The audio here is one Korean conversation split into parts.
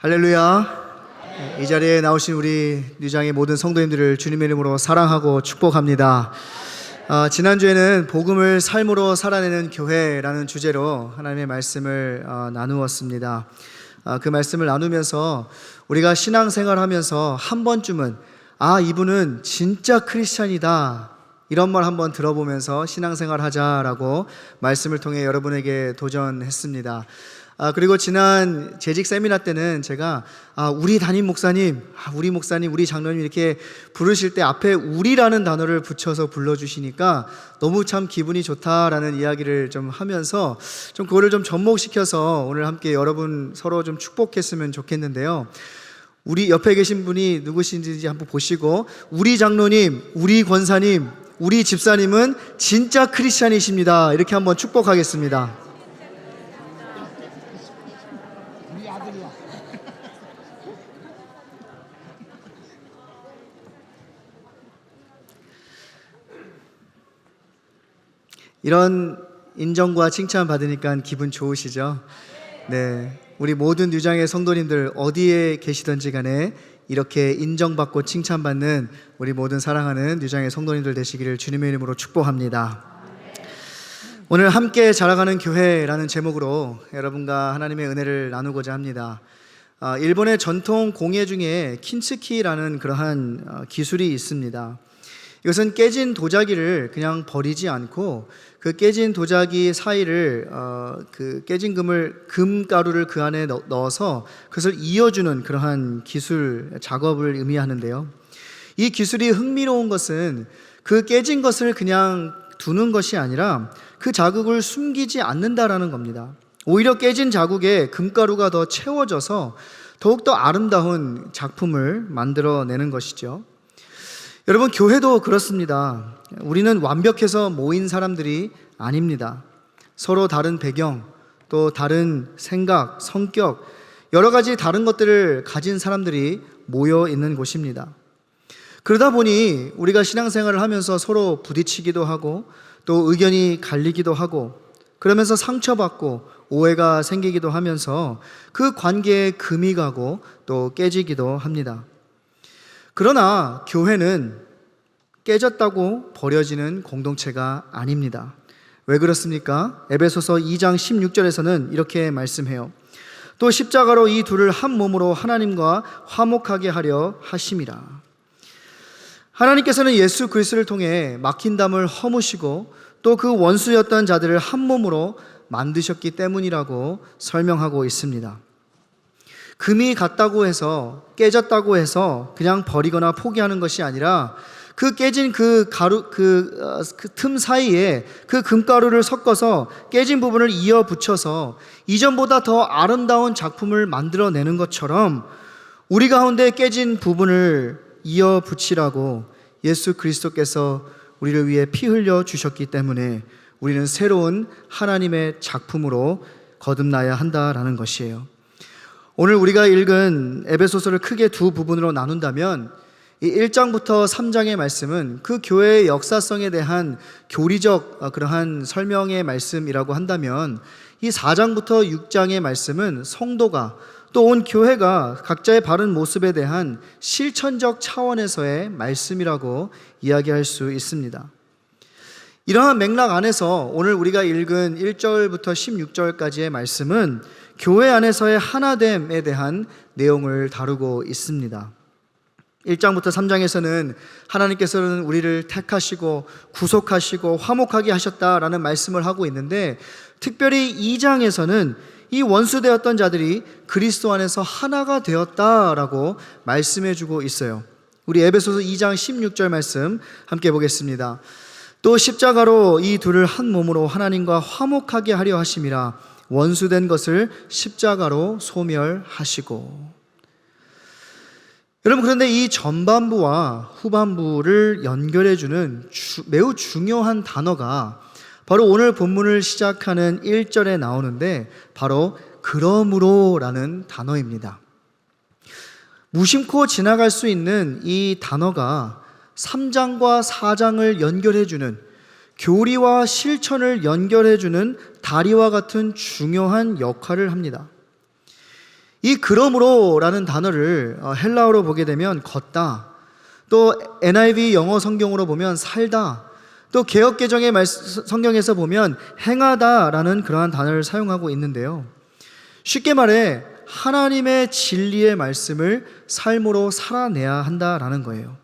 할렐루야. 이 자리에 나오신 우리 뉴장의 모든 성도님들을 주님의 이름으로 사랑하고 축복합니다. 지난주에는 복음을 삶으로 살아내는 교회라는 주제로 하나님의 말씀을 나누었습니다. 그 말씀을 나누면서 우리가 신앙생활하면서 한 번쯤은 이분은 진짜 크리스찬이다, 이런 말 한번 들어보면서 신앙생활 하자라고 말씀을 통해 여러분에게 도전했습니다. 그리고 지난 재직 세미나 때는 제가 우리 담임 목사님, 우리 목사님, 우리 장로님 이렇게 부르실 때 앞에 우리라는 단어를 붙여서 불러주시니까 너무 참 기분이 좋다라는 이야기를 좀 하면서 좀 그거를 좀 접목시켜서 오늘 함께 여러분 서로 좀 축복했으면 좋겠는데요. 우리 옆에 계신 분이 누구신지 한번 보시고, 우리 장로님, 우리 권사님, 우리 집사님은 진짜 크리스찬이십니다, 이렇게 한번 축복하겠습니다. 이런 인정과 칭찬 받으니까 기분 좋으시죠? 네, 우리 모든 뉴장의 성도님들 어디에 계시든지 간에 이렇게 인정받고 칭찬받는 우리 모든 사랑하는 뉴장의 성도님들 되시기를 주님의 이름으로 축복합니다. 오늘 함께 자라가는 교회라는 제목으로 여러분과 하나님의 은혜를 나누고자 합니다. 일본의 전통 공예 중에 킨츠키라는 그러한 기술이 있습니다. 이것은 깨진 도자기를 그냥 버리지 않고 그 깨진 도자기 사이를 그 깨진 금가루를 그 안에 넣어서 그것을 이어주는 그러한 기술 작업을 의미하는데요. 이 기술이 흥미로운 것은 그 깨진 것을 그냥 두는 것이 아니라 그 자국을 숨기지 않는다라는 겁니다. 오히려 깨진 자국에 금가루가 더 채워져서 더욱더 아름다운 작품을 만들어내는 것이죠. 여러분, 교회도 그렇습니다. 우리는 완벽해서 모인 사람들이 아닙니다. 서로 다른 배경, 또 다른 생각, 성격, 여러 가지 다른 것들을 가진 사람들이 모여 있는 곳입니다. 그러다 보니 우리가 신앙생활을 하면서 서로 부딪히기도 하고 또 의견이 갈리기도 하고 그러면서 상처받고 오해가 생기기도 하면서 그 관계에 금이 가고 또 깨지기도 합니다. 그러나 교회는 깨졌다고 버려지는 공동체가 아닙니다. 왜 그렇습니까? 에베소서 2장 16절에서는 이렇게 말씀해요. 또 십자가로 이 둘을 한 몸으로 하나님과 화목하게 하려 하심이라. 하나님께서는 예수 그리스도를 통해 막힌 담을 허무시고 또 그 원수였던 자들을 한 몸으로 만드셨기 때문이라고 설명하고 있습니다. 금이 갔다고 해서, 깨졌다고 해서 그냥 버리거나 포기하는 것이 아니라 그 깨진 그 틈 사이에 그 금가루를 섞어서 깨진 부분을 이어 붙여서 이전보다 더 아름다운 작품을 만들어내는 것처럼 우리 가운데 깨진 부분을 이어 붙이라고 예수 그리스도께서 우리를 위해 피 흘려 주셨기 때문에 우리는 새로운 하나님의 작품으로 거듭나야 한다라는 것이에요. 오늘 우리가 읽은 에베소서를 크게 두 부분으로 나눈다면 이 1장부터 3장의 말씀은 그 교회의 역사성에 대한 교리적 그러한 설명의 말씀이라고 한다면 이 4장부터 6장의 말씀은 성도가 또 온 교회가 각자의 바른 모습에 대한 실천적 차원에서의 말씀이라고 이야기할 수 있습니다. 이러한 맥락 안에서 오늘 우리가 읽은 1절부터 16절까지의 말씀은 교회 안에서의 하나됨에 대한 내용을 다루고 있습니다. 1장부터 3장에서는 하나님께서는 우리를 택하시고 구속하시고 화목하게 하셨다라는 말씀을 하고 있는데, 특별히 2장에서는 이 원수되었던 자들이 그리스도 안에서 하나가 되었다라고 말씀해주고 있어요. 우리 에베소서 2장 16절 말씀 함께 보겠습니다. 또 십자가로 이 둘을 한 몸으로 하나님과 화목하게 하려 하심이라. 원수된 것을 십자가로 소멸하시고. 여러분, 그런데 이 전반부와 후반부를 연결해주는 매우 중요한 단어가 바로 오늘 본문을 시작하는 1절에 나오는데 바로 그러므로라는 단어입니다. 무심코 지나갈 수 있는 이 단어가 3장과 4장을 연결해주는, 교리와 실천을 연결해주는 다리와 같은 중요한 역할을 합니다. 이 그러므로라는 단어를 헬라어로 보게 되면 걷다, 또 NIV 영어 성경으로 보면 살다, 또 개역개정의 성경에서 보면 행하다라는 그러한 단어를 사용하고 있는데요. 쉽게 말해 하나님의 진리의 말씀을 삶으로 살아내야 한다라는 거예요.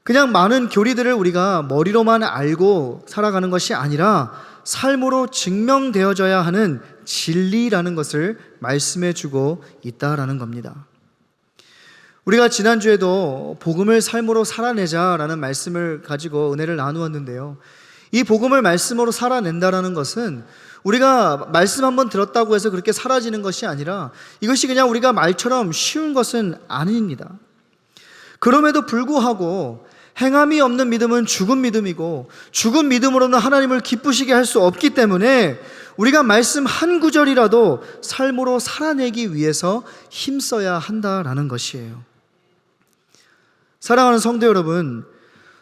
그냥 많은 교리들을 우리가 머리로만 알고 살아가는 것이 아니라 삶으로 증명되어져야 하는 진리라는 것을 말씀해 주고 있다라는 겁니다. 우리가 지난주에도 복음을 삶으로 살아내자라는 말씀을 가지고 은혜를 나누었는데요. 이 복음을 말씀으로 살아낸다라는 것은 우리가 말씀 한번 들었다고 해서 그렇게 사라지는 것이 아니라 이것이 그냥 우리가 말처럼 쉬운 것은 아닙니다. 그럼에도 불구하고 행함이 없는 믿음은 죽은 믿음이고 죽은 믿음으로는 하나님을 기쁘시게 할 수 없기 때문에 우리가 말씀 한 구절이라도 삶으로 살아내기 위해서 힘써야 한다라는 것이에요. 사랑하는 성도 여러분,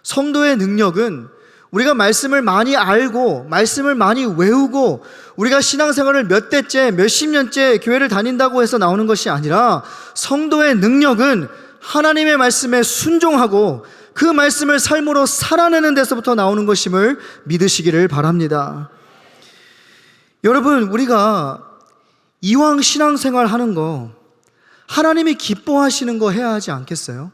성도의 능력은 우리가 말씀을 많이 알고 말씀을 많이 외우고 우리가 신앙생활을 몇 대째 몇십 년째 교회를 다닌다고 해서 나오는 것이 아니라 성도의 능력은 하나님의 말씀에 순종하고 그 말씀을 삶으로 살아내는 데서부터 나오는 것임을 믿으시기를 바랍니다. 여러분, 우리가 이왕 신앙생활 하는 거 하나님이 기뻐하시는 거 해야 하지 않겠어요?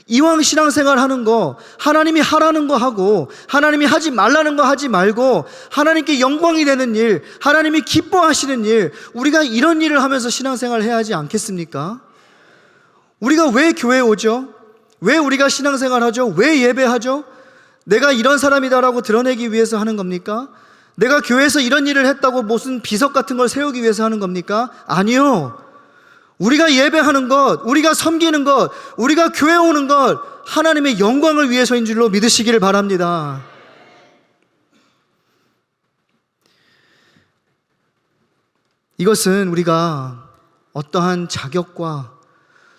이왕 신앙생활 하는 거 하나님이 하라는 거 하고 하나님이 하지 말라는 거 하지 말고 하나님께 영광이 되는 일, 하나님이 기뻐하시는 일, 우리가 이런 일을 하면서 신앙생활 해야 하지 않겠습니까? 우리가 왜 교회에 오죠? 왜 우리가 신앙생활 하죠? 왜 예배하죠? 내가 이런 사람이다라고 드러내기 위해서 하는 겁니까? 내가 교회에서 이런 일을 했다고 무슨 비석 같은 걸 세우기 위해서 하는 겁니까? 아니요. 우리가 예배하는 것, 우리가 섬기는 것, 우리가 교회 오는 것 하나님의 영광을 위해서인 줄로 믿으시기를 바랍니다. 이것은 우리가 어떠한 자격과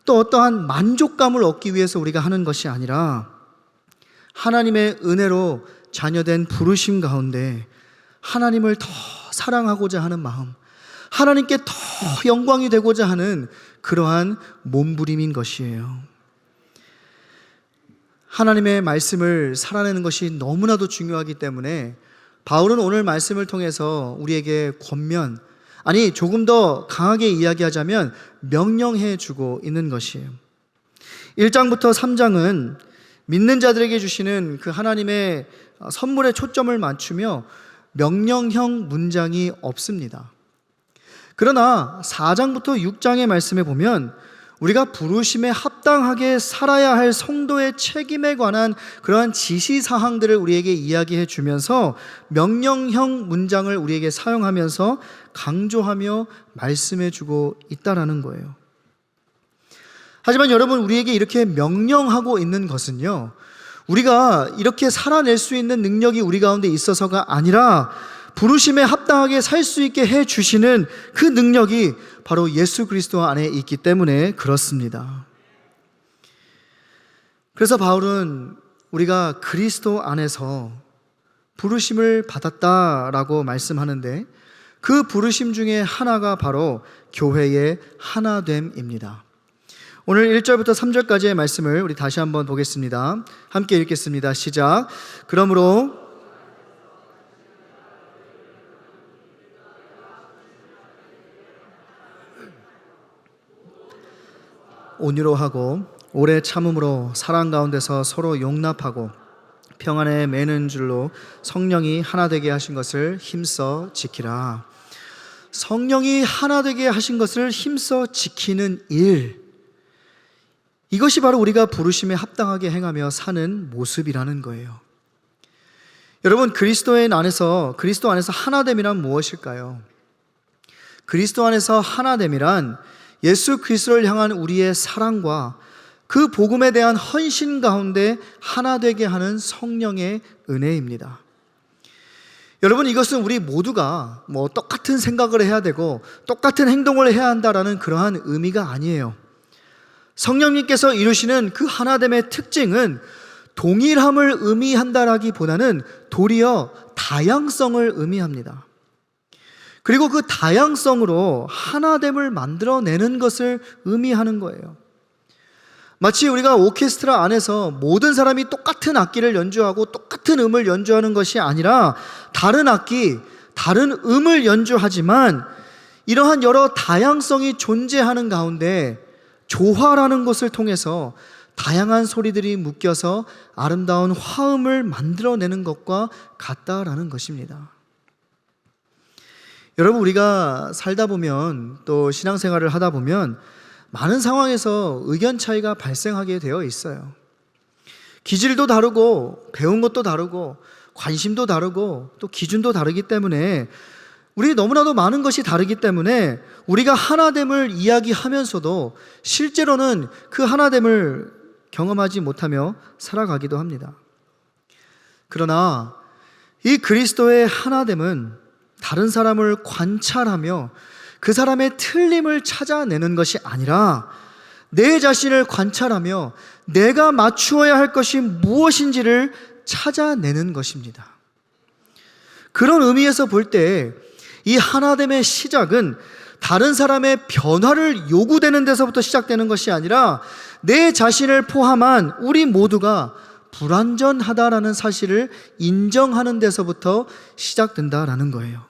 또 어떠한 만족감을 얻기 위해서 우리가 하는 것이 아니라 하나님의 은혜로 자녀된 부르심 가운데 하나님을 더 사랑하고자 하는 마음, 하나님께 더 영광이 되고자 하는 그러한 몸부림인 것이에요. 하나님의 말씀을 살아내는 것이 너무나도 중요하기 때문에 바울은 오늘 말씀을 통해서 우리에게 권면, 아니 조금 더 강하게 이야기하자면 명령해 주고 있는 것이에요. 1장부터 3장은 믿는 자들에게 주시는 그 하나님의 선물에 초점을 맞추며 명령형 문장이 없습니다. 그러나 4장부터 6장의 말씀에 보면 우리가 부르심에 합당하게 살아야 할 성도의 책임에 관한 그러한 지시사항들을 우리에게 이야기해 주면서 명령형 문장을 우리에게 사용하면서 강조하며 말씀해 주고 있다라는 거예요. 하지만 여러분, 우리에게 이렇게 명령하고 있는 것은요, 우리가 이렇게 살아낼 수 있는 능력이 우리 가운데 있어서가 아니라 부르심에 합당하게 살 수 있게 해 주시는 그 능력이 바로 예수 그리스도 안에 있기 때문에 그렇습니다. 그래서 바울은 우리가 그리스도 안에서 부르심을 받았다라고 말씀하는데 그 부르심 중에 하나가 바로 교회의 하나됨입니다. 오늘 1절부터 3절까지의 말씀을 우리 다시 한번 보겠습니다. 함께 읽겠습니다. 시작. 그러므로 온유로 하고 오래 참음으로 사랑 가운데서 서로 용납하고 평안에 매는 줄로 성령이 하나 되게 하신 것을 힘써 지키라. 성령이 하나 되게 하신 것을 힘써 지키는 일, 이것이 바로 우리가 부르심에 합당하게 행하며 사는 모습이라는 거예요. 여러분, 그리스도 안에서 하나됨이란 무엇일까요? 그리스도 안에서 하나됨이란 예수 그리스도를 향한 우리의 사랑과 그 복음에 대한 헌신 가운데 하나 되게 하는 성령의 은혜입니다. 여러분, 이것은 우리 모두가 똑같은 생각을 해야 되고 똑같은 행동을 해야 한다라는 그러한 의미가 아니에요. 성령님께서 이루시는 그 하나됨의 특징은 동일함을 의미한다라기보다는 도리어 다양성을 의미합니다. 그리고 그 다양성으로 하나됨을 만들어내는 것을 의미하는 거예요. 마치 우리가 오케스트라 안에서 모든 사람이 똑같은 악기를 연주하고 똑같은 음을 연주하는 것이 아니라 다른 악기, 다른 음을 연주하지만 이러한 여러 다양성이 존재하는 가운데 조화라는 것을 통해서 다양한 소리들이 묶여서 아름다운 화음을 만들어내는 것과 같다라는 것입니다. 여러분, 우리가 살다 보면 또 신앙생활을 하다 보면 많은 상황에서 의견 차이가 발생하게 되어 있어요. 기질도 다르고 배운 것도 다르고 관심도 다르고 또 기준도 다르기 때문에 우리 너무나도 많은 것이 다르기 때문에 우리가 하나됨을 이야기하면서도 실제로는 그 하나됨을 경험하지 못하며 살아가기도 합니다. 그러나 이 그리스도의 하나됨은 다른 사람을 관찰하며 그 사람의 틀림을 찾아내는 것이 아니라 내 자신을 관찰하며 내가 맞추어야 할 것이 무엇인지를 찾아내는 것입니다. 그런 의미에서 볼 때 이 하나됨의 시작은 다른 사람의 변화를 요구되는 데서부터 시작되는 것이 아니라 내 자신을 포함한 우리 모두가 불완전하다라는 사실을 인정하는 데서부터 시작된다라는 거예요.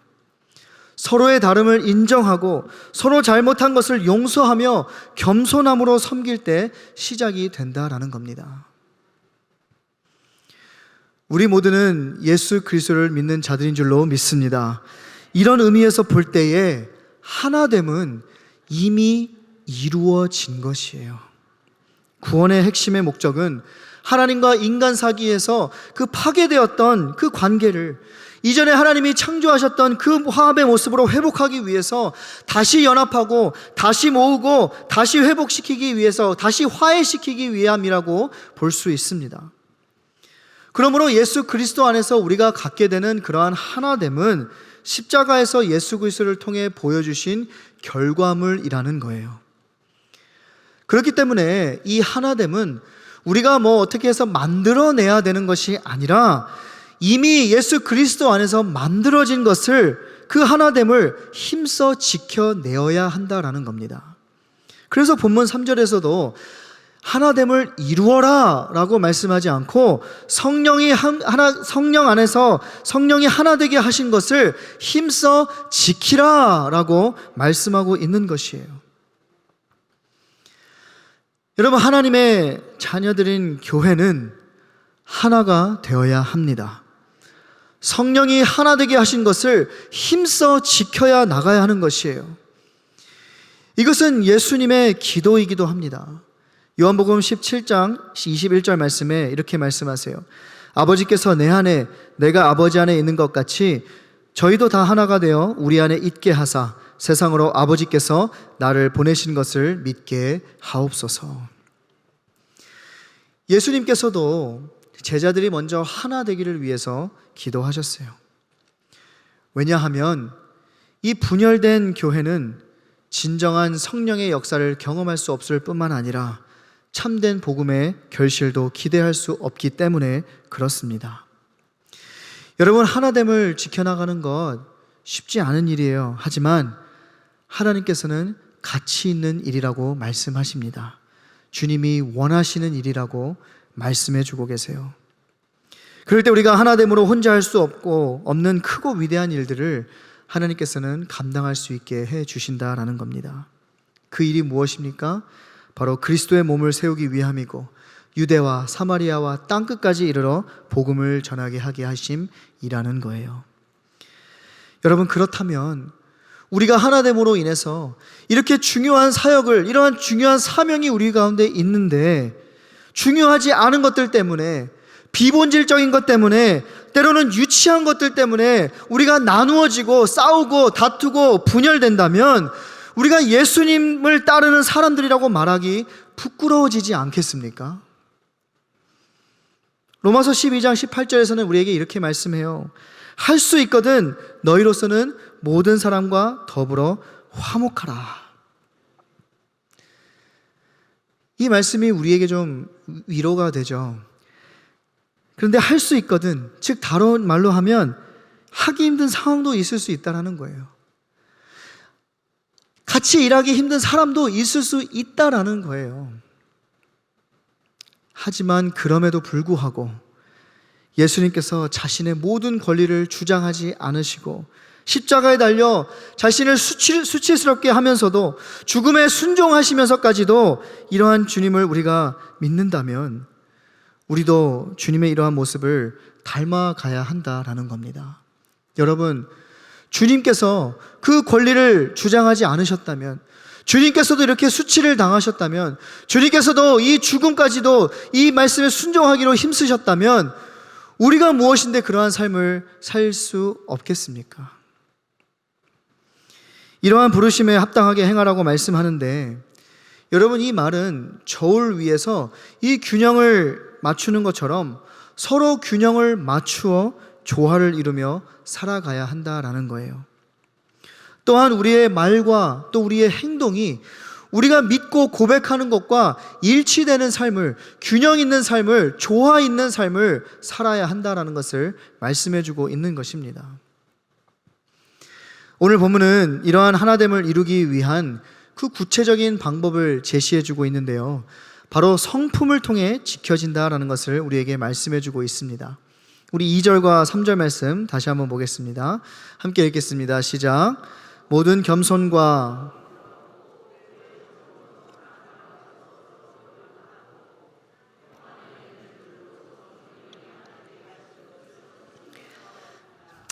서로의 다름을 인정하고 서로 잘못한 것을 용서하며 겸손함으로 섬길 때 시작이 된다라는 겁니다. 우리 모두는 예수 그리스도를 믿는 자들인 줄로 믿습니다. 이런 의미에서 볼 때에 하나됨은 이미 이루어진 것이에요. 구원의 핵심의 목적은 하나님과 인간 사이에서 그 파괴되었던 그 관계를 이전에 하나님이 창조하셨던 그 화합의 모습으로 회복하기 위해서 다시 연합하고 다시 모으고 다시 회복시키기 위해서 다시 화해시키기 위함이라고 볼 수 있습니다. 그러므로 예수 그리스도 안에서 우리가 갖게 되는 그러한 하나됨은 십자가에서 예수 그리스도를 통해 보여주신 결과물이라는 거예요. 그렇기 때문에 이 하나됨은 우리가 어떻게 해서 만들어내야 되는 것이 아니라 이미 예수 그리스도 안에서 만들어진 것을 그 하나됨을 힘써 지켜내어야 한다라는 겁니다. 그래서 본문 3절에서도 하나됨을 이루어라 라고 말씀하지 않고 성령 안에서 성령이 하나 되게 하신 것을 힘써 지키라 라고 말씀하고 있는 것이에요. 여러분, 하나님의 자녀들인 교회는 하나가 되어야 합니다. 성령이 하나 되게 하신 것을 힘써 지켜야 나가야 하는 것이에요. 이것은 예수님의 기도이기도 합니다. 요한복음 17장 21절 말씀에 이렇게 말씀하세요. 아버지께서 내 안에 내가 아버지 안에 있는 것 같이 저희도 다 하나가 되어 우리 안에 있게 하사 세상으로 아버지께서 나를 보내신 것을 믿게 하옵소서. 예수님께서도 제자들이 먼저 하나 되기를 위해서 기도하셨어요. 왜냐하면 이 분열된 교회는 진정한 성령의 역사를 경험할 수 없을 뿐만 아니라 참된 복음의 결실도 기대할 수 없기 때문에 그렇습니다. 여러분, 하나됨을 지켜나가는 것 쉽지 않은 일이에요. 하지만 하나님께서는 가치 있는 일이라고 말씀하십니다. 주님이 원하시는 일이라고 말씀해 주고 계세요. 그럴 때 우리가 하나됨으로 혼자 할 수 없는 크고 위대한 일들을 하나님께서는 감당할 수 있게 해 주신다라는 겁니다. 그 일이 무엇입니까? 바로 그리스도의 몸을 세우기 위함이고 유대와 사마리아와 땅끝까지 이르러 복음을 전하게 하게 하심이라는 거예요. 여러분, 그렇다면 우리가 하나됨으로 인해서 이렇게 중요한 사역을, 이러한 중요한 사명이 우리 가운데 있는데 중요하지 않은 것들 때문에, 비본질적인 것 때문에, 때로는 유치한 것들 때문에 우리가 나누어지고 싸우고 다투고 분열된다면 우리가 예수님을 따르는 사람들이라고 말하기 부끄러워지지 않겠습니까? 로마서 12장 18절에서는 우리에게 이렇게 말씀해요. 할 수 있거든 너희로서는 모든 사람과 더불어 화목하라. 이 말씀이 우리에게 좀 위로가 되죠. 그런데 할 수 있거든, 즉 다른 말로 하면 하기 힘든 상황도 있을 수 있다는 거예요. 같이 일하기 힘든 사람도 있을 수 있다라는 거예요. 하지만 그럼에도 불구하고 예수님께서 자신의 모든 권리를 주장하지 않으시고 십자가에 달려 자신을 수치스럽게 하면서도 죽음에 순종하시면서까지도 이러한 주님을 우리가 믿는다면 우리도 주님의 이러한 모습을 닮아가야 한다라는 겁니다. 여러분, 주님께서 그 권리를 주장하지 않으셨다면, 주님께서도 이렇게 수치를 당하셨다면, 주님께서도 이 죽음까지도 이 말씀에 순종하기로 힘쓰셨다면 우리가 무엇인데 그러한 삶을 살 수 없겠습니까? 이러한 부르심에 합당하게 행하라고 말씀하는데, 여러분, 이 말은 저울 위에서 이 균형을 맞추는 것처럼 서로 균형을 맞추어 조화를 이루며 살아가야 한다라는 거예요. 또한 우리의 말과 또 우리의 행동이 우리가 믿고 고백하는 것과 일치되는 삶을, 균형 있는 삶을, 조화 있는 삶을 살아야 한다라는 것을 말씀해 주고 있는 것입니다. 오늘 본문은 이러한 하나됨을 이루기 위한 그 구체적인 방법을 제시해 주고 있는데요, 바로 성품을 통해 지켜진다라는 것을 우리에게 말씀해 주고 있습니다. 우리 2절과 3절 말씀 다시 한번 보겠습니다. 함께 읽겠습니다. 시작. 모든 겸손과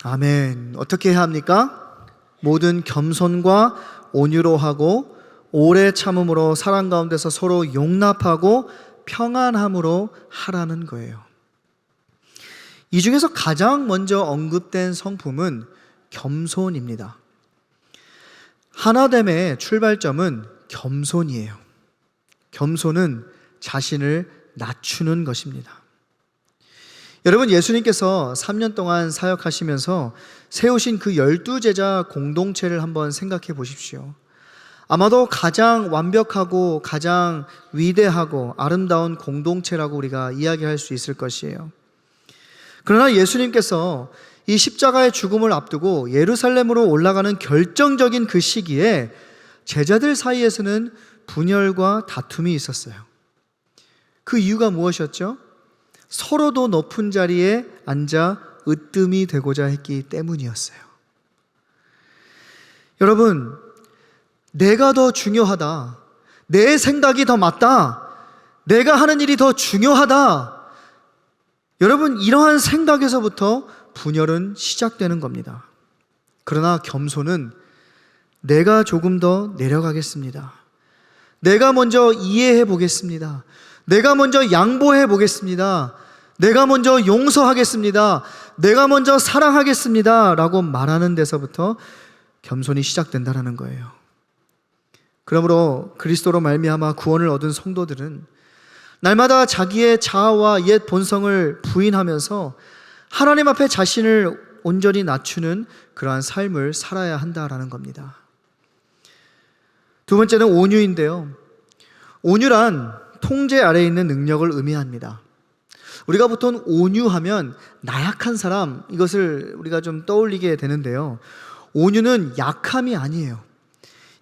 아멘. 어떻게 해야 합니까? 모든 겸손과 온유로 하고 오래 참음으로 사랑 가운데서 서로 용납하고 평안함으로 하라는 거예요. 이 중에서 가장 먼저 언급된 성품은 겸손입니다. 하나됨의 출발점은 겸손이에요. 겸손은 자신을 낮추는 것입니다. 여러분, 예수님께서 3년 동안 사역하시면서 세우신 그 12제자 공동체를 한번 생각해 보십시오. 아마도 가장 완벽하고 가장 위대하고 아름다운 공동체라고 우리가 이야기할 수 있을 것이에요. 그러나 예수님께서 이 십자가의 죽음을 앞두고 예루살렘으로 올라가는 결정적인 그 시기에 제자들 사이에서는 분열과 다툼이 있었어요. 그 이유가 무엇이었죠? 서로도 높은 자리에 앉아 으뜸이 되고자 했기 때문이었어요. 여러분, 내가 더 중요하다, 내 생각이 더 맞다, 내가 하는 일이 더 중요하다, 여러분, 이러한 생각에서부터 분열은 시작되는 겁니다. 그러나 겸손은 내가 조금 더 내려가겠습니다, 내가 먼저 이해해 보겠습니다, 내가 먼저 양보해 보겠습니다, 내가 먼저 용서하겠습니다, 내가 먼저 사랑하겠습니다 라고 말하는 데서부터 겸손이 시작된다는 거예요. 그러므로 그리스도로 말미암아 구원을 얻은 성도들은 날마다 자기의 자아와 옛 본성을 부인하면서 하나님 앞에 자신을 온전히 낮추는 그러한 삶을 살아야 한다라는 겁니다. 두 번째는 온유인데요, 온유란 통제 아래에 있는 능력을 의미합니다. 우리가 보통 온유하면 나약한 사람, 이것을 우리가 좀 떠올리게 되는데요, 온유는 약함이 아니에요.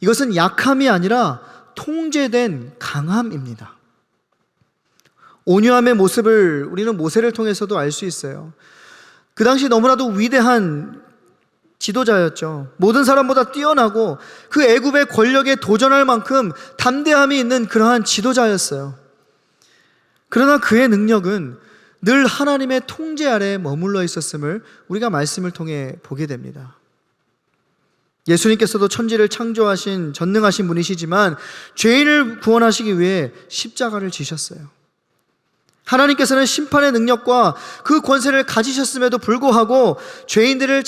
이것은 약함이 아니라 통제된 강함입니다. 온유함의 모습을 우리는 모세를 통해서도 알 수 있어요. 그 당시 너무나도 위대한 지도자였죠. 모든 사람보다 뛰어나고 그 애굽의 권력에 도전할 만큼 담대함이 있는 그러한 지도자였어요. 그러나 그의 능력은 늘 하나님의 통제 아래에 머물러 있었음을 우리가 말씀을 통해 보게 됩니다. 예수님께서도 천지를 창조하신 전능하신 분이시지만 죄인을 구원하시기 위해 십자가를 지셨어요. 하나님께서는 심판의 능력과 그 권세를 가지셨음에도 불구하고 죄인들을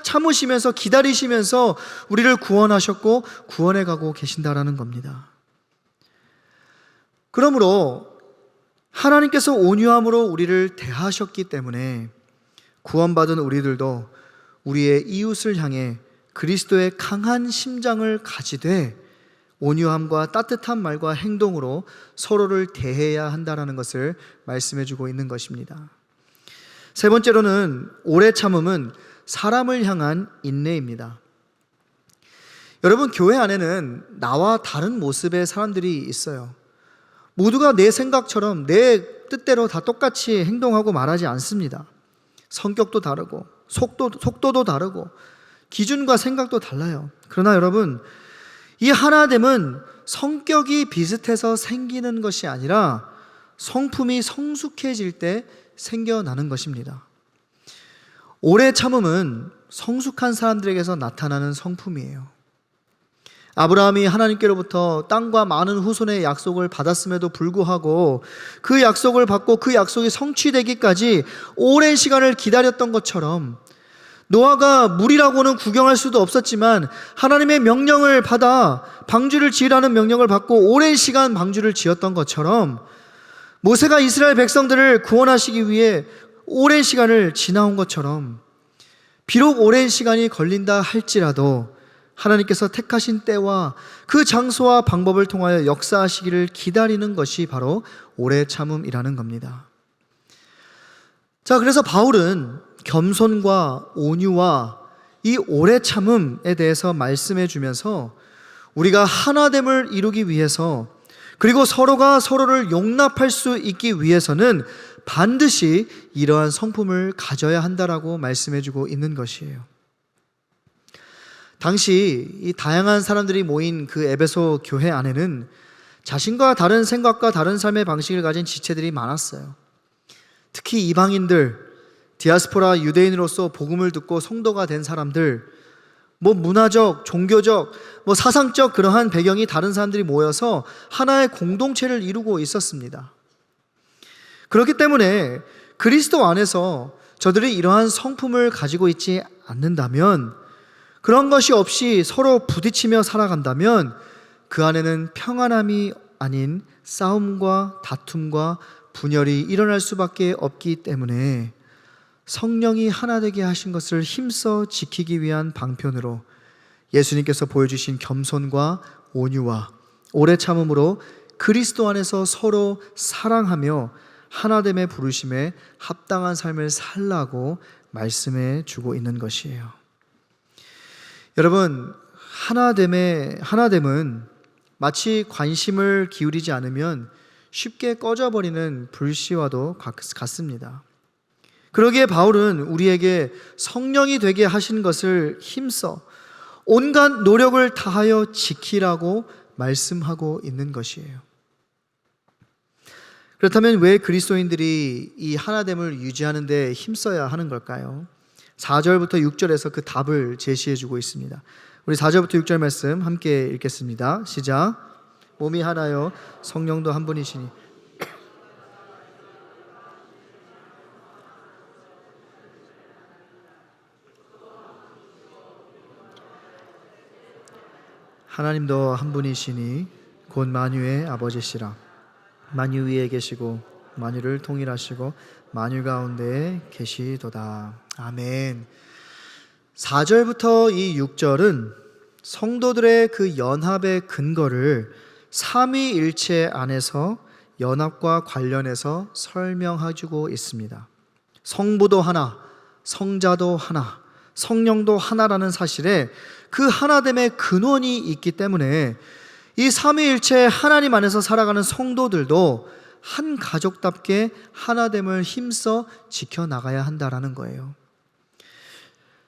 참으시면서 기다리시면서 우리를 구원하셨고 구원해 가고 계신다라는 겁니다. 그러므로 하나님께서 온유함으로 우리를 대하셨기 때문에 구원받은 우리들도 우리의 이웃을 향해 그리스도의 강한 심장을 가지되 온유함과 따뜻한 말과 행동으로 서로를 대해야 한다는 것을 말씀해 주고 있는 것입니다. 세 번째로는 오래 참음은 사람을 향한 인내입니다. 여러분, 교회 안에는 나와 다른 모습의 사람들이 있어요. 모두가 내 생각처럼 내 뜻대로 다 똑같이 행동하고 말하지 않습니다. 성격도 다르고 속도도 다르고 기준과 생각도 달라요. 그러나 여러분, 이 하나됨은 성격이 비슷해서 생기는 것이 아니라 성품이 성숙해질 때 생겨나는 것입니다. 오래 참음은 성숙한 사람들에게서 나타나는 성품이에요. 아브라함이 하나님께로부터 땅과 많은 후손의 약속을 받았음에도 불구하고 그 약속을 받고 그 약속이 성취되기까지 오랜 시간을 기다렸던 것처럼, 노아가 물이라고는 구경할 수도 없었지만 하나님의 명령을 받아 방주를 지으라는 명령을 받고 오랜 시간 방주를 지었던 것처럼, 모세가 이스라엘 백성들을 구원하시기 위해 오랜 시간을 지나온 것처럼, 비록 오랜 시간이 걸린다 할지라도 하나님께서 택하신 때와 그 장소와 방법을 통하여 역사하시기를 기다리는 것이 바로 오래 참음이라는 겁니다. 자, 그래서 바울은 겸손과 온유와 이 오래 참음에 대해서 말씀해 주면서 우리가 하나됨을 이루기 위해서, 그리고 서로가 서로를 용납할 수 있기 위해서는 반드시 이러한 성품을 가져야 한다라고 말씀해 주고 있는 것이에요. 당시 이 다양한 사람들이 모인 그 에베소 교회 안에는 자신과 다른 생각과 다른 삶의 방식을 가진 지체들이 많았어요. 특히 이방인들, 디아스포라 유대인으로서 복음을 듣고 성도가 된 사람들, 문화적, 종교적, 사상적 그러한 배경이 다른 사람들이 모여서 하나의 공동체를 이루고 있었습니다. 그렇기 때문에 그리스도 안에서 저들이 이러한 성품을 가지고 있지 않는다면, 그런 것이 없이 서로 부딪히며 살아간다면 그 안에는 평안함이 아닌 싸움과 다툼과 분열이 일어날 수밖에 없기 때문에 성령이 하나 되게 하신 것을 힘써 지키기 위한 방편으로 예수님께서 보여주신 겸손과 온유와 오래 참음으로 그리스도 안에서 서로 사랑하며 하나됨의 부르심에 합당한 삶을 살라고 말씀해 주고 있는 것이에요. 여러분, 하나됨은 마치 관심을 기울이지 않으면 쉽게 꺼져버리는 불씨와도 같습니다. 그러기에 바울은 우리에게 성령이 되게 하신 것을 힘써 온갖 노력을 다하여 지키라고 말씀하고 있는 것이에요. 그렇다면 왜 그리스도인들이 이 하나됨을 유지하는 데 힘써야 하는 걸까요? 4절부터 6절에서 그 답을 제시해 주고 있습니다. 우리 4절부터 6절 말씀 함께 읽겠습니다. 시작. 몸이 하나요 성령도 한 분이시니 하나님도 한 분이시니 곧 만유의 아버지시라. 만유 위에 계시고 만유를 통일하시고 만유 가운데에 계시도다. 아멘. 4절부터 이 6절은 성도들의 그 연합의 근거를 삼위일체 안에서 연합과 관련해서 설명해주고 있습니다. 성부도 하나, 성자도 하나, 성령도 하나라는 사실에 그 하나됨의 근원이 있기 때문에 이 삼위일체 하나님 안에서 살아가는 성도들도 한 가족답게 하나됨을 힘써 지켜나가야 한다라는 거예요.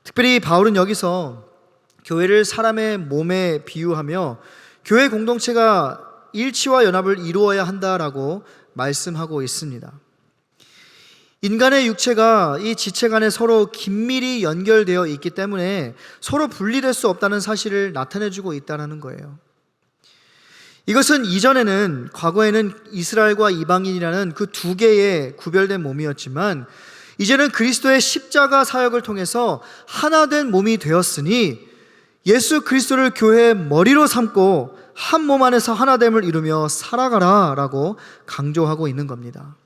특별히 바울은 여기서 교회를 사람의 몸에 비유하며 교회 공동체가 일치와 연합을 이루어야 한다라고 말씀하고 있습니다. 인간의 육체가 이 지체 간에 서로 긴밀히 연결되어 있기 때문에 서로 분리될 수 없다는 사실을 나타내주고 있다는 거예요. 이것은 이전에는, 과거에는 이스라엘과 이방인이라는 그 두 개의 구별된 몸이었지만 이제는 그리스도의 십자가 사역을 통해서 하나된 몸이 되었으니 예수 그리스도를 교회의 머리로 삼고 한 몸 안에서 하나됨을 이루며 살아가라 라고 강조하고 있는 겁니다.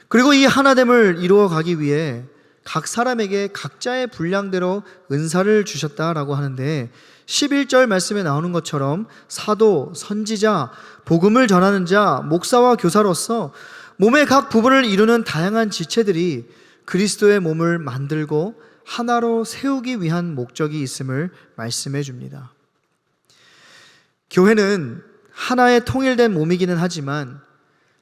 그리고 이 하나됨을 이루어가기 위해 각 사람에게 각자의 분량대로 은사를 주셨다라고 하는데 11절 말씀에 나오는 것처럼 사도, 선지자, 복음을 전하는 자, 목사와 교사로서 몸의 각 부분을 이루는 다양한 지체들이 그리스도의 몸을 만들고 하나로 세우기 위한 목적이 있음을 말씀해 줍니다. 교회는 하나의 통일된 몸이기는 하지만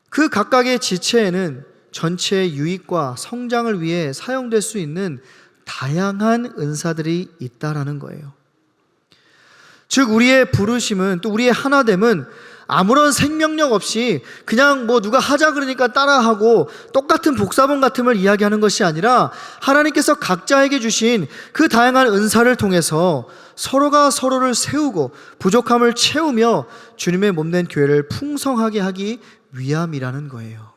그 각각의 지체에는 전체의 유익과 성장을 위해 사용될 수 있는 다양한 은사들이 있다라는 거예요. 즉 우리의 부르심은, 또 우리의 하나됨은 아무런 생명력 없이 그냥 누가 하자 그러니까 따라하고 똑같은 복사본 같음을 이야기하는 것이 아니라 하나님께서 각자에게 주신 그 다양한 은사를 통해서 서로가 서로를 세우고 부족함을 채우며 주님의 몸된 교회를 풍성하게 하기 위함이라는 거예요.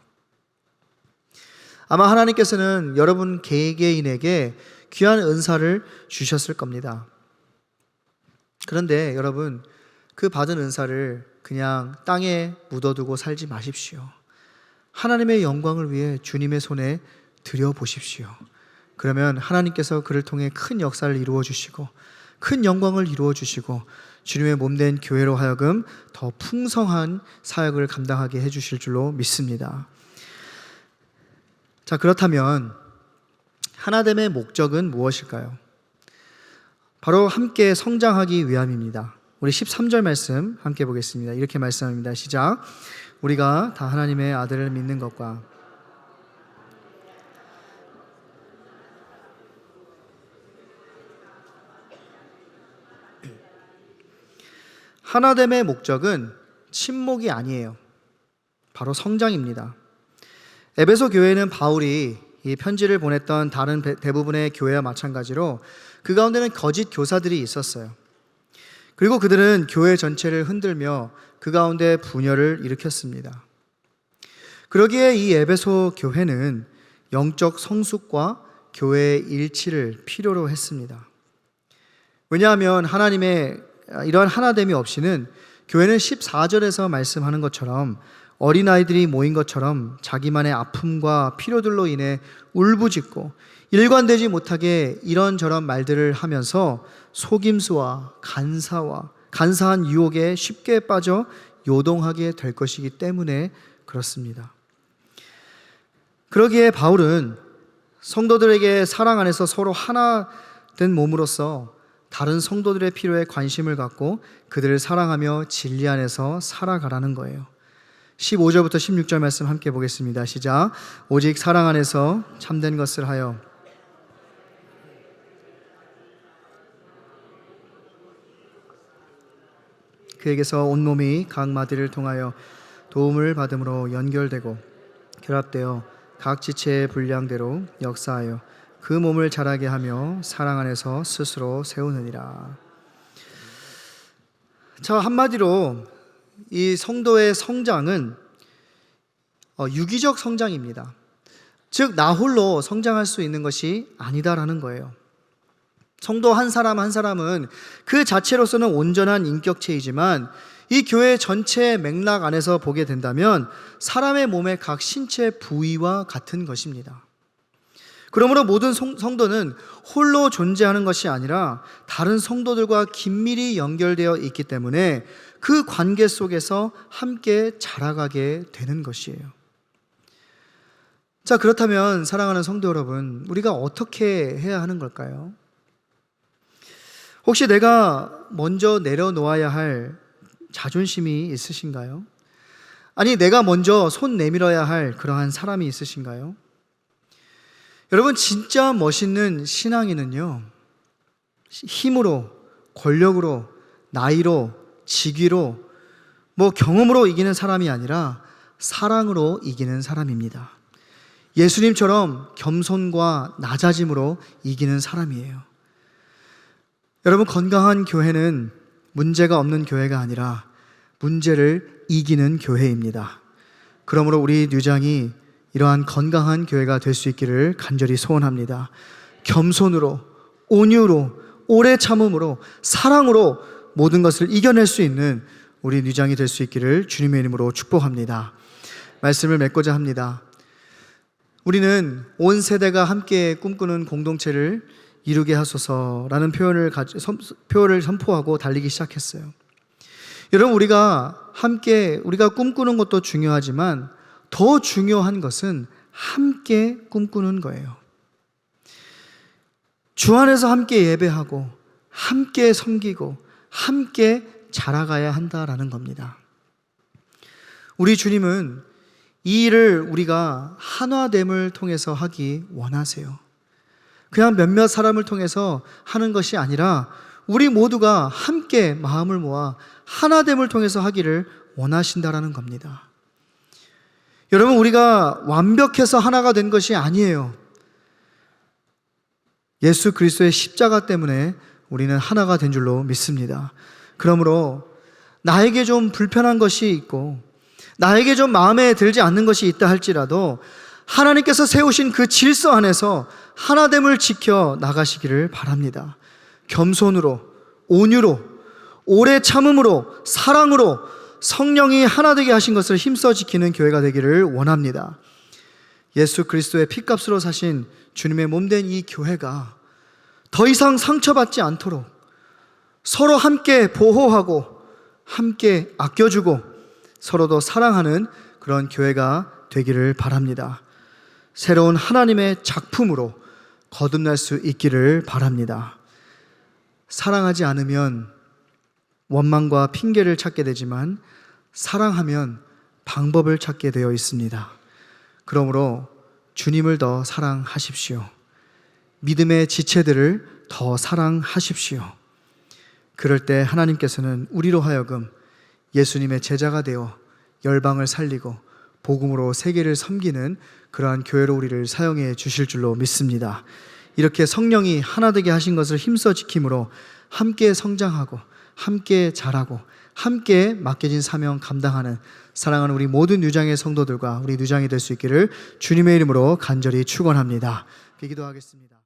아마 하나님께서는 여러분 개개인에게 귀한 은사를 주셨을 겁니다. 그런데 여러분, 그 받은 은사를 그냥 땅에 묻어두고 살지 마십시오. 하나님의 영광을 위해 주님의 손에 드려보십시오. 그러면 하나님께서 그를 통해 큰 역사를 이루어 주시고 큰 영광을 이루어 주시고 주님의 몸된 교회로 하여금 더 풍성한 사역을 감당하게 해주실 줄로 믿습니다. 자, 그렇다면 하나됨의 목적은 무엇일까요? 바로 함께 성장하기 위함입니다. 우리 13절 말씀 함께 보겠습니다. 이렇게 말씀합니다. 시작. 우리가 다 하나님의 아들을 믿는 것과 하나됨의 목적은 침묵이 아니에요. 바로 성장입니다. 에베소 교회는 바울이 이 편지를 보냈던 다른 대부분의 교회와 마찬가지로 그 가운데는 거짓 교사들이 있었어요. 그리고 그들은 교회 전체를 흔들며 그 가운데 분열을 일으켰습니다. 그러기에 이 에베소 교회는 영적 성숙과 교회의 일치를 필요로 했습니다. 왜냐하면 하나님의 이러한 하나됨이 없이는 교회는 14절에서 말씀하는 것처럼 어린아이들이 모인 것처럼 자기만의 아픔과 필요들로 인해 울부짖고 일관되지 못하게 이런저런 말들을 하면서 속임수와 간사한 유혹에 쉽게 빠져 요동하게 될 것이기 때문에 그렇습니다. 그러기에 바울은 성도들에게 사랑 안에서 서로 하나 된 몸으로서 다른 성도들의 필요에 관심을 갖고 그들을 사랑하며 진리 안에서 살아가라는 거예요. 15절부터 16절 말씀 함께 보겠습니다. 시작. 오직 사랑 안에서 참된 것을 하여 그에게서 온몸이 각 마디를 통하여 도움을 받음으로 연결되고 결합되어 각 지체의 분량대로 역사하여 그 몸을 자라게 하며 사랑 안에서 스스로 세우느니라. 자, 한마디로 이 성도의 성장은 유기적 성장입니다. 즉 나 홀로 성장할 수 있는 것이 아니다라는 거예요. 성도 한 사람 한 사람은 그 자체로서는 온전한 인격체이지만 이 교회 전체의 맥락 안에서 보게 된다면 사람의 몸의 각 신체 부위와 같은 것입니다. 그러므로 모든 성도는 홀로 존재하는 것이 아니라 다른 성도들과 긴밀히 연결되어 있기 때문에 그 관계 속에서 함께 자라가게 되는 것이에요. 자, 그렇다면 사랑하는 성도 여러분, 우리가 어떻게 해야 하는 걸까요? 혹시 내가 먼저 내려놓아야 할 자존심이 있으신가요? 아니, 내가 먼저 손 내밀어야 할 그러한 사람이 있으신가요? 여러분, 진짜 멋있는 신앙인은요, 힘으로, 권력으로, 나이로, 직위로, 경험으로 이기는 사람이 아니라 사랑으로 이기는 사람입니다. 예수님처럼 겸손과 낮아짐으로 이기는 사람이에요. 여러분, 건강한 교회는 문제가 없는 교회가 아니라 문제를 이기는 교회입니다. 그러므로 우리 뉴장이 이러한 건강한 교회가 될 수 있기를 간절히 소원합니다. 겸손으로, 온유로, 오래 참음으로, 사랑으로 모든 것을 이겨낼 수 있는 우리 뉴장이 될 수 있기를 주님의 이름으로 축복합니다. 말씀을 맺고자 합니다. 우리는 온 세대가 함께 꿈꾸는 공동체를 이루게 하소서라는 표현을 선포하고 달리기 시작했어요. 여러분, 우리가 꿈꾸는 것도 중요하지만 더 중요한 것은 함께 꿈꾸는 거예요. 주 안에서 함께 예배하고 함께 섬기고 함께 자라가야 한다라는 겁니다. 우리 주님은 이 일을 우리가 하나됨을 통해서 하기 원하세요. 그냥 몇몇 사람을 통해서 하는 것이 아니라 우리 모두가 함께 마음을 모아 하나됨을 통해서 하기를 원하신다라는 겁니다. 여러분, 우리가 완벽해서 하나가 된 것이 아니에요. 예수 그리스도의 십자가 때문에 우리는 하나가 된 줄로 믿습니다. 그러므로 나에게 좀 불편한 것이 있고 나에게 좀 마음에 들지 않는 것이 있다 할지라도 하나님께서 세우신 그 질서 안에서 하나됨을 지켜 나가시기를 바랍니다. 겸손으로, 온유로, 오래 참음으로, 사랑으로 성령이 하나 되게 하신 것을 힘써 지키는 교회가 되기를 원합니다. 예수 그리스도의 피값으로 사신 주님의 몸된 이 교회가 더 이상 상처받지 않도록 서로 함께 보호하고 함께 아껴주고 서로도 사랑하는 그런 교회가 되기를 바랍니다. 새로운 하나님의 작품으로 거듭날 수 있기를 바랍니다. 사랑하지 않으면 원망과 핑계를 찾게 되지만 사랑하면 방법을 찾게 되어 있습니다. 그러므로 주님을 더 사랑하십시오. 믿음의 지체들을 더 사랑하십시오. 그럴 때 하나님께서는 우리로 하여금 예수님의 제자가 되어 열방을 살리고 복음으로 세계를 섬기는 그러한 교회로 우리를 사용해 주실 줄로 믿습니다. 이렇게 성령이 하나 되게 하신 것을 힘써 지킴으로 함께 성장하고 함께 자라고 함께 맡겨진 사명 감당하는 사랑하는 우리 모든 유장의 성도들과 우리 누장이 될 수 있기를 주님의 이름으로 간절히 축원합니다. 기도하겠습니다.